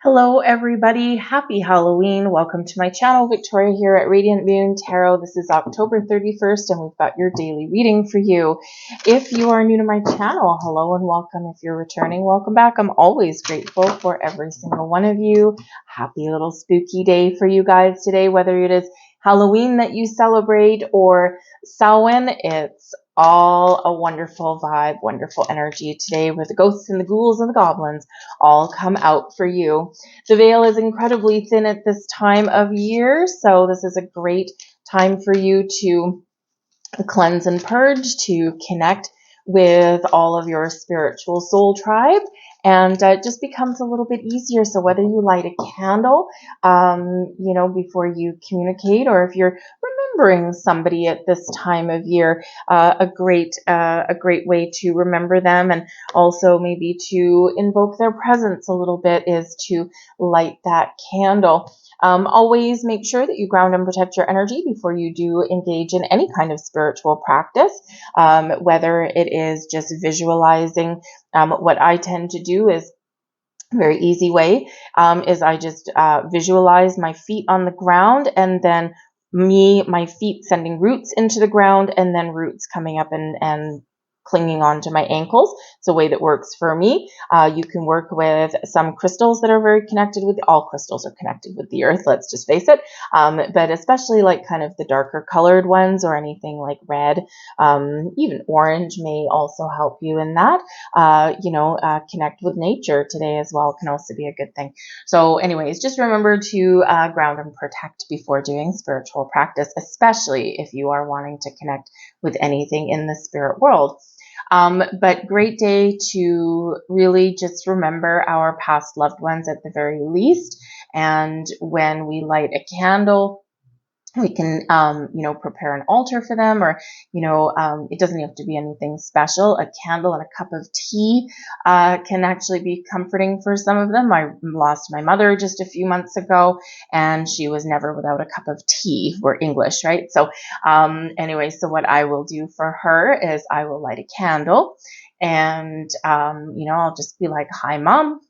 Hello everybody, happy Halloween. Welcome to my channel, Victoria here at Radiant Moon Tarot. This is October 31st and we've got your daily reading for you. If you are new to my channel, hello and welcome. If you're returning, welcome back. I'm always grateful for every single one of you. Happy little spooky day for you guys today, whether it is Halloween that you celebrate or Samhain. It's all a wonderful vibe, wonderful energy today where the ghosts and the ghouls and the goblins all come out for you. The veil is incredibly thin at this time of year, so this is a great time for you to cleanse and purge, to connect with all of your spiritual soul tribe, and it just becomes a little bit easier. So whether you light a candle, before you communicate, or if you're remembering somebody at this time of year, a great way to remember them and also maybe to invoke their presence a little bit is to light that candle. Always make sure that you ground and protect your energy before you do engage in any kind of spiritual practice, whether it is just visualizing. What I tend to do is a very easy way is I just visualize my feet on the ground and then my feet sending roots into the ground and then roots coming up and clinging onto my ankles. It's a way that works for me. You can work with some crystals that are very connected with, all crystals are connected with the earth, let's just face it. But especially like kind of the darker colored ones or anything like red, even orange may also help you in that. Connect with nature today as well can also be a good thing. So anyways, just remember to ground and protect before doing spiritual practice, especially if you are wanting to connect with anything in the spirit world. But great day to really just remember our past loved ones at the very least. And when we light a candle, we can, prepare an altar for them, or, it doesn't have to be anything special. A candle and a cup of tea can actually be comforting for some of them. I lost my mother just a few months ago, and she was never without a cup of tea. We're English, right? So so what I will do for her is I will light a candle, and, I'll just be like, "Hi, Mom."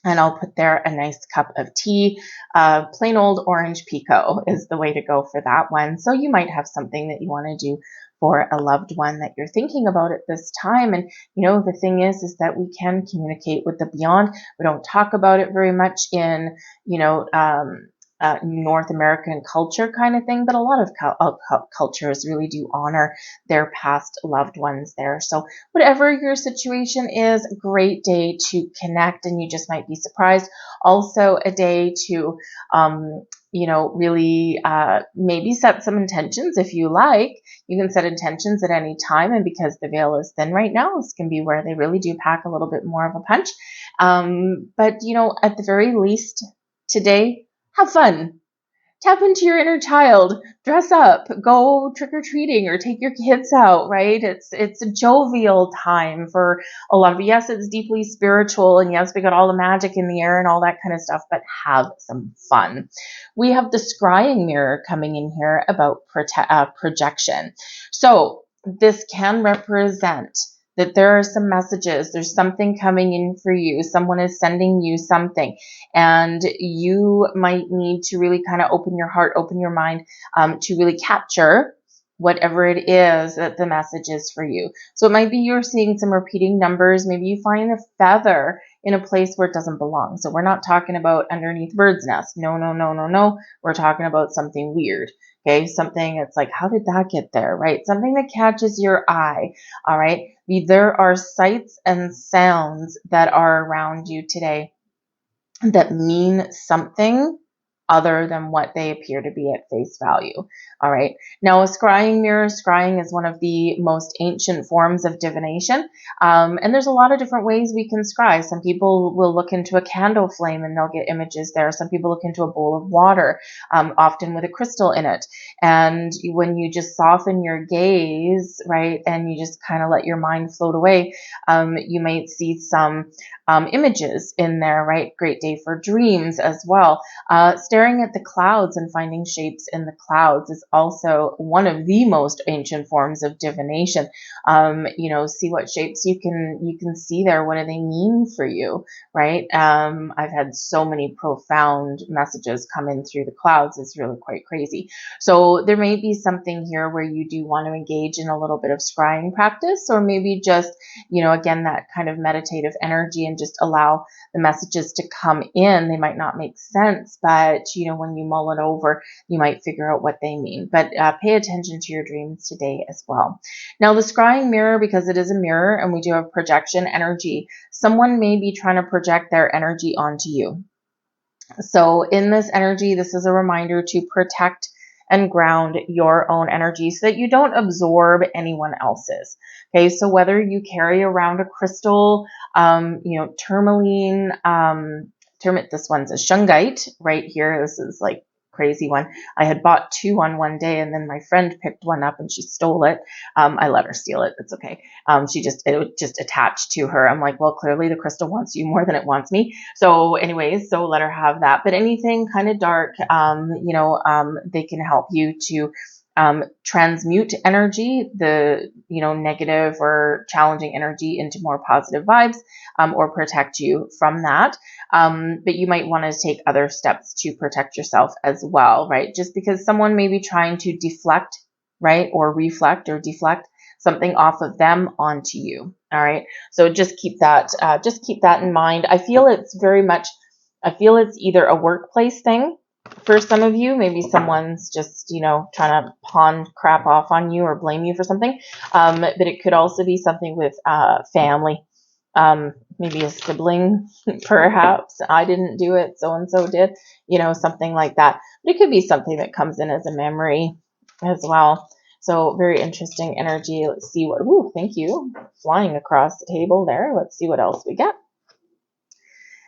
And I'll put there a nice cup of tea. Plain old orange pekoe is the way to go for that one. So you might have something that you want to do for a loved one that you're thinking about at this time. And, the thing is that we can communicate with the beyond. We don't talk about it very much in, North American culture kind of thing, but a lot of cultures really do honor their past loved ones there. So whatever your situation is, a great day to connect, and you just might be surprised. Also a day to, really maybe set some intentions if you like. You can set intentions at any time, and because the veil is thin right now, this can be where they really do pack a little bit more of a punch. But, at the very least today, have fun. Tap into your inner child, dress up, go trick-or-treating or take your kids out, right? It's a jovial time for a lot of, yes, it's deeply spiritual, and yes, we got all the magic in the air and all that kind of stuff, but have some fun. We have the scrying mirror coming in here about projection. So this can represent that there are some messages, there's something coming in for you, someone is sending you something, and you might need to really kind of open your heart, open your mind, to really capture whatever it is that the message is for you. So it might be you're seeing some repeating numbers, maybe you find a feather in a place where it doesn't belong. So we're not talking about underneath bird's nest. No. We're talking about something weird. Okay, something that's like, how did that get there, right? Something that catches your eye, all right? There are sights and sounds that are around you today that mean something other than what they appear to be at face value. All right. Now, a scrying mirror, scrying is one of the most ancient forms of divination. And there's a lot of different ways we can scry. Some people will look into a candle flame and they'll get images there. Some people look into a bowl of water, often with a crystal in it. And when you just soften your gaze, right, and you just kind of let your mind float away, you might see some images in there, right? Great day for dreams as well. Stare staring at the clouds and finding shapes in the clouds is also one of the most ancient forms of divination. See what shapes you can see there. What do they mean for you, right? I've had so many profound messages come in through the clouds. It's really quite crazy. So there may be something here where you do want to engage in a little bit of scrying practice, or maybe just, again, that kind of meditative energy, and just allow the messages to come in. They might not make sense, but when you mull it over, you might figure out what they mean. But pay attention to your dreams today as well. Now, the scrying mirror, because it is a mirror and we do have projection energy, someone may be trying to project their energy onto you. So in this energy, this is a reminder to protect and ground your own energy so that you don't absorb anyone else's. Okay, so whether you carry around a crystal, tourmaline, this one's a shungite right here. This is like crazy one. I had bought 2 on one day, and then my friend picked one up and she stole it. I let her steal it. It's okay. It was just attached to her. I'm like, well, clearly the crystal wants you more than it wants me. So anyways, so let her have that. But anything kind of dark, they can help you to transmute energy, the negative or challenging energy, into more positive vibes, or protect you from that. But you might want to take other steps to protect yourself as well, right? Just because someone may be trying to deflect, right, or reflect or deflect something off of them onto you. All right. So just keep that in mind. I feel it's either a workplace thing for some of you. Maybe someone's just, trying to pawn crap off on you or blame you for something. But it could also be something with family. Maybe a sibling, perhaps. I didn't do it, so-and-so did, something like that. But it could be something that comes in as a memory as well. So very interesting energy. Let's see thank you. Flying across the table there. Let's see what else we get.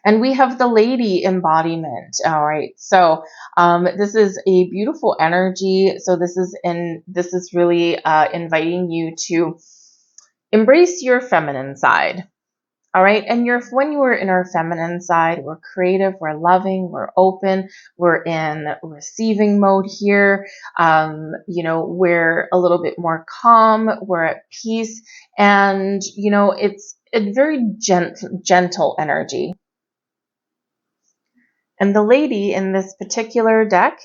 And we have the lady embodiment. All right. So this is a beautiful energy. So this is really inviting you to embrace your feminine side. All right. And when you are in our feminine side, we're creative, we're loving, we're open, we're in receiving mode here. We're a little bit more calm, we're at peace, and, it's a very gentle energy. And the lady in this particular deck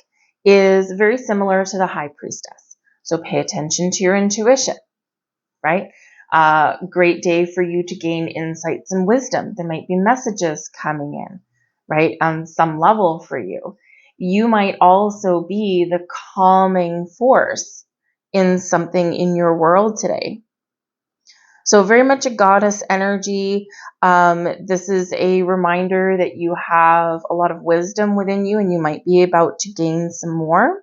is very similar to the high priestess. So pay attention to your intuition, right? Great day for you to gain insights and wisdom. There might be messages coming in, right, on some level for you. You might also be the calming force in something in your world today. So very much a goddess energy. This is a reminder that you have a lot of wisdom within you, and you might be about to gain some more.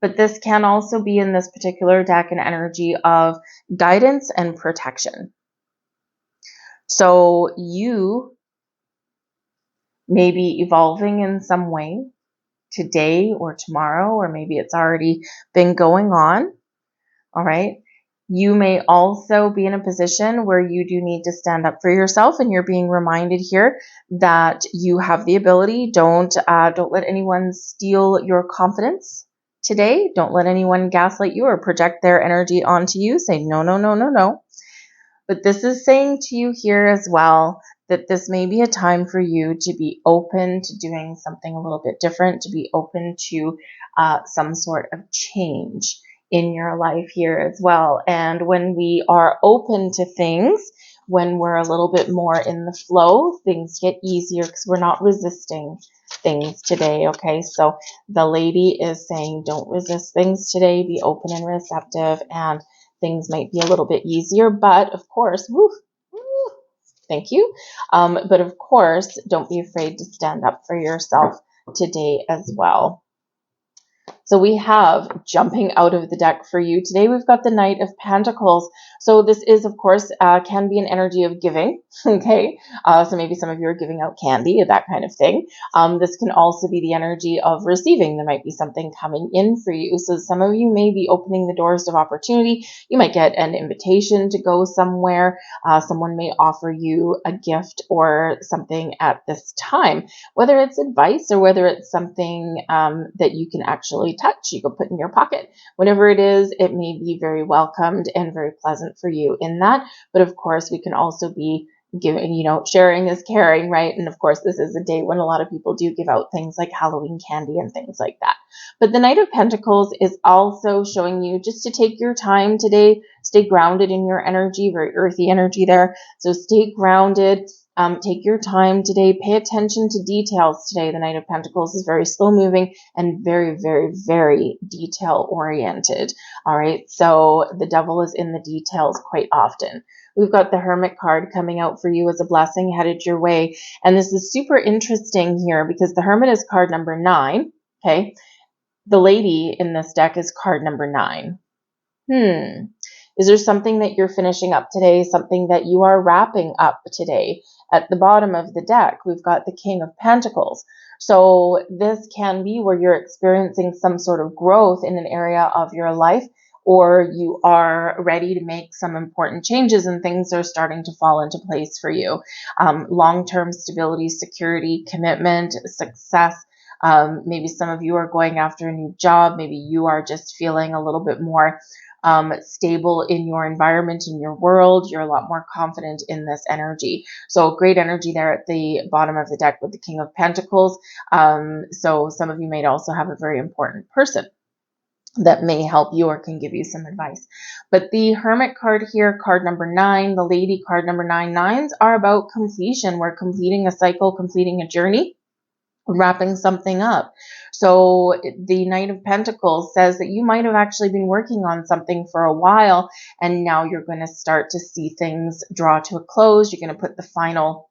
But this can also be, in this particular deck, an energy of guidance and protection. So you may be evolving in some way today or tomorrow, or maybe it's already been going on. All right. You may also be in a position where you do need to stand up for yourself, and you're being reminded here that you have the ability. Don't let anyone steal your confidence today. Don't let anyone gaslight you or project their energy onto you. Say no, no, no, no, no. But this is saying to you here as well that this may be a time for you to be open to doing something a little bit different, to be open to some sort of change in your life here as well. And when we are open to things, when we're a little bit more in the flow, things get easier because we're not resisting things today. Okay, so the lady is saying don't resist things today, be open and receptive, and things might be a little bit easier. But of course, thank you. But of course, don't be afraid to stand up for yourself today as well. So we have, jumping out of the deck for you today, we've got the Knight of Pentacles. So this is, of course, can be an energy of giving, okay? So maybe some of you are giving out candy, that kind of thing. This can also be the energy of receiving. There might be something coming in for you. So some of you may be opening the doors of opportunity. You might get an invitation to go somewhere. Someone may offer you a gift or something at this time, whether it's advice or whether it's something that you can actually touch, you can put in your pocket. Whatever it is, it may be very welcomed and very pleasant for you in that. But of course, we can also be giving, sharing is caring, right? And of course, this is a day when a lot of people do give out things like Halloween candy and things like that. But the Knight of Pentacles is also showing you just to take your time today, stay grounded in your energy, very earthy energy there. So stay grounded. Take your time today. Pay attention to details today. The Knight of Pentacles is very slow moving and very, very, very detail oriented. All right. So the devil is in the details quite often. We've got the Hermit card coming out for you as a blessing headed your way. And this is super interesting here because the Hermit is card number 9. Okay. The lady in this deck is card number 9. Is there something that you're finishing up today? Something that you are wrapping up today? At the bottom of the deck, we've got the King of Pentacles. So this can be where you're experiencing some sort of growth in an area of your life, or you are ready to make some important changes and things are starting to fall into place for you. Long-term stability, security, commitment, success. Maybe some of you are going after a new job. Maybe you are just feeling a little bit more stable in your environment, in your world. You're a lot more confident in this energy. So great energy there at the bottom of the deck with the King of Pentacles. So some of you may also have a very important person that may help you or can give you some advice. But the Hermit card here, card number 9, the lady card number 9, 9s are about completion. We're completing a cycle, completing a journey, wrapping something up. So the Knight of Pentacles says that you might have actually been working on something for a while, and now you're going to start to see things draw to a close. You're going to put the final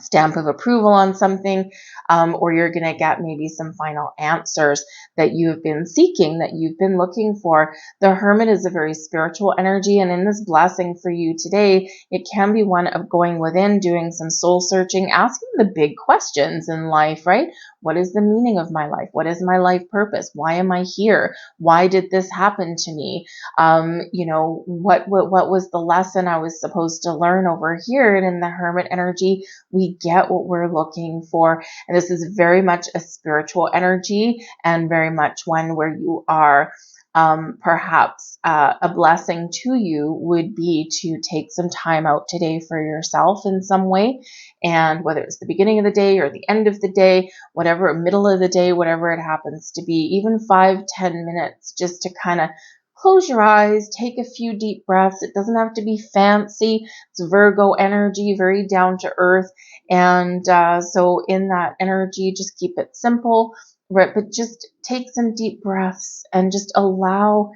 stamp of approval on something, or you're going to get maybe some final answers that you have been seeking, that you've been looking for. The Hermit is a very spiritual energy, and in this blessing for you today, it can be one of going within, doing some soul searching, asking the big questions in life, right? What is the meaning of my life? What is my life purpose? Why am I here? Why did this happen to me? What was the lesson I was supposed to learn over here? And in the Hermit energy, we get what we're looking for. And this is very much a spiritual energy and very much one where you are perhaps a blessing to you would be to take some time out today for yourself in some way. And whether it's the beginning of the day or the end of the day, whatever, middle of the day, whatever it happens to be, even 5-10 minutes just to kind of close your eyes, take a few deep breaths. It doesn't have to be fancy. It's Virgo energy, very down to earth. And so in that energy, just keep it simple, right? But just take some deep breaths and just allow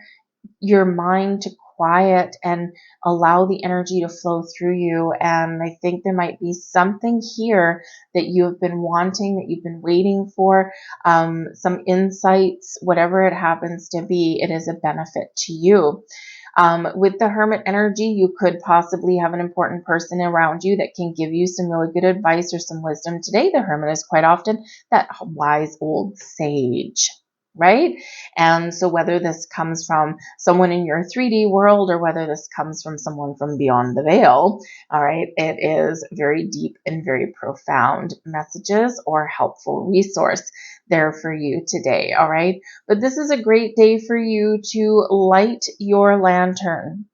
your mind to quiet and allow the energy to flow through you. And I think there might be something here that you have been wanting, that you've been waiting for, some insights, whatever it happens to be, it is a benefit to you. With the Hermit energy, you could possibly have an important person around you that can give you some really good advice or some wisdom. Today, the Hermit is quite often that wise old sage, right? And so whether this comes from someone in your 3D world or whether this comes from someone from beyond the veil, all right, it is very deep and very profound messages or helpful resource there for you today, all right? But this is a great day for you to light your lantern.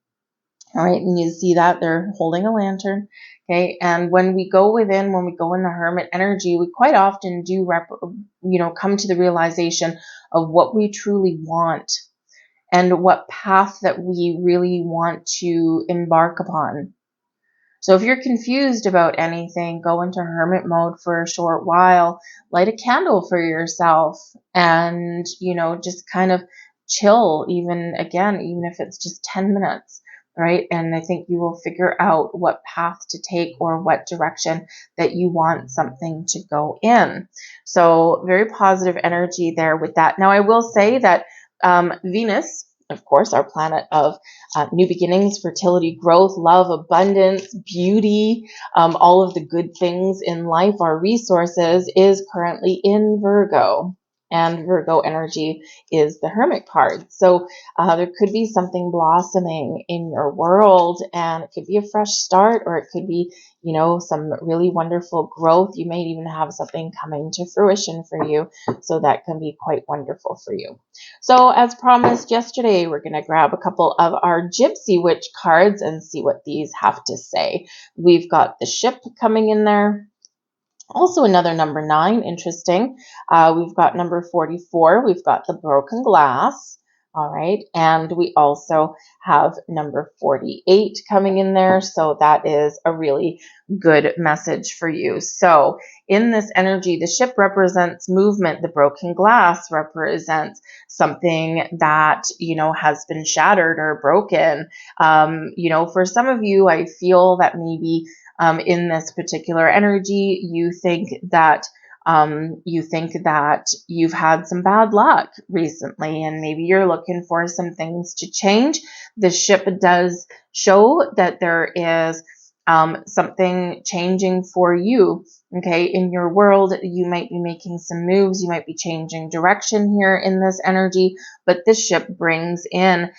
All right, and you see that they're holding a lantern, okay? And when we go within, when we go in the Hermit energy, we quite often do, come to the realization of what we truly want and what path that we really want to embark upon. So if you're confused about anything, go into hermit mode for a short while, light a candle for yourself, and, just kind of chill, even if it's just 10 minutes. right? And I think you will figure out what path to take or what direction that you want something to go in. So very positive energy there with that. Now, I will say that Venus, of course, our planet of new beginnings, fertility, growth, love, abundance, beauty, all of the good things in life, our resources, is currently in Virgo. And Virgo energy is the Hermit card. So there could be something blossoming in your world, and it could be a fresh start, or it could be, you know, some really wonderful growth. You may even have something coming to fruition for you. So that can be quite wonderful for you. So as promised yesterday, we're going to grab a couple of our Gypsy Witch cards and see what these have to say. We've got the Ship coming in there. Also another number 9, interesting. We've got number 44. We've got the Broken Glass. All right. And we also have number 48 coming in there. So that is a really good message for you. So in this energy, the Ship represents movement. The Broken Glass represents something that, you know, has been shattered or broken. You know, for some of you, I feel that maybe in this particular energy, you think that you've had some bad luck recently, and maybe you're looking for some things to change. The Ship does show that there is something changing for you. Okay, in your world, you might be making some moves, you might be changing direction here in this energy, but this Ship brings in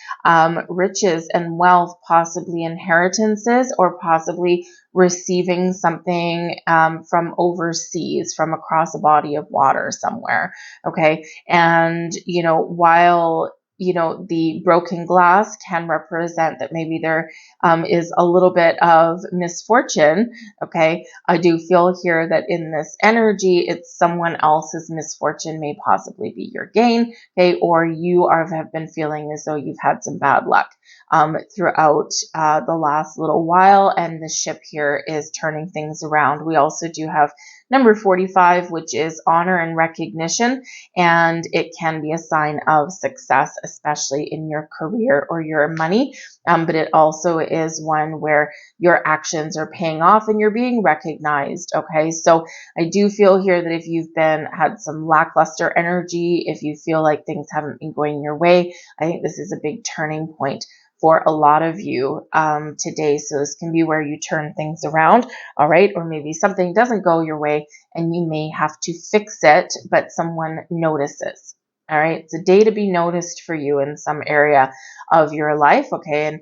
riches and wealth, possibly inheritances, or possibly receiving something from overseas, from across a body of water somewhere. Okay, and you know, while you know, the broken glass can represent that maybe there is a little bit of misfortune. Okay, I do feel here that in this energy, it's someone else's misfortune may possibly be your gain. Okay, or you have been feeling as though you've had some bad luck throughout the last little while, and the Ship here is turning things around. We also do have number 45, which is honor and recognition, and it can be a sign of success, especially in your career or your money, but it also is one where your actions are paying off and you're being recognized. Okay, so I do feel here that if you've had some lackluster energy, if you feel like things haven't been going your way, I think this is a big turning point for a lot of you today. So this can be where you turn things around, all right? Or maybe something doesn't go your way and you may have to fix it, but someone notices, all right? It's a day to be noticed for you in some area of your life, okay? And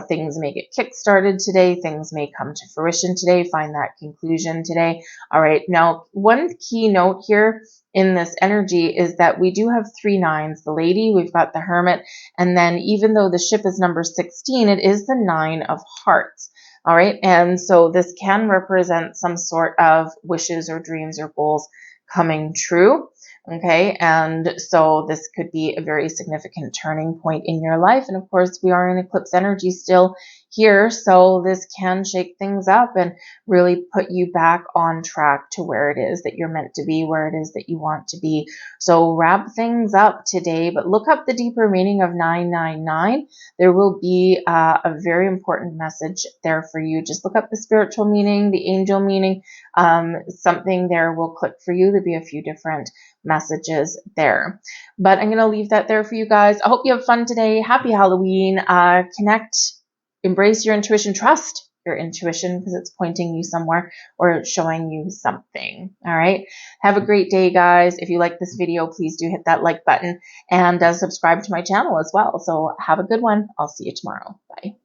things may get kick-started today. Things may come to fruition today. Find that conclusion today, all right? Now, one key note here in this energy is that we do have 3 9s. The Lady, we've got the Hermit, and then even though the Ship is number 16, it is the 9 of Hearts. All right, and so this can represent some sort of wishes or dreams or goals coming true. Okay, and so this could be a very significant turning point in your life. And of course, we are in eclipse energy still here, so this can shake things up and really put you back on track to where it is that you're meant to be, where it is that you want to be. So wrap things up today, but look up the deeper meaning of 999. There will be a very important message there for you. Just look up the spiritual meaning, the angel meaning. Something there will click for you. There'll be a few different messages there. But I'm going to leave that there for you guys. I hope you have fun today. Happy Halloween. Connect, embrace your intuition, trust your intuition because it's pointing you somewhere or showing you something. All right. Have a great day, guys. If you like this video, please do hit that like button and subscribe to my channel as well. So have a good one. I'll see you tomorrow. Bye.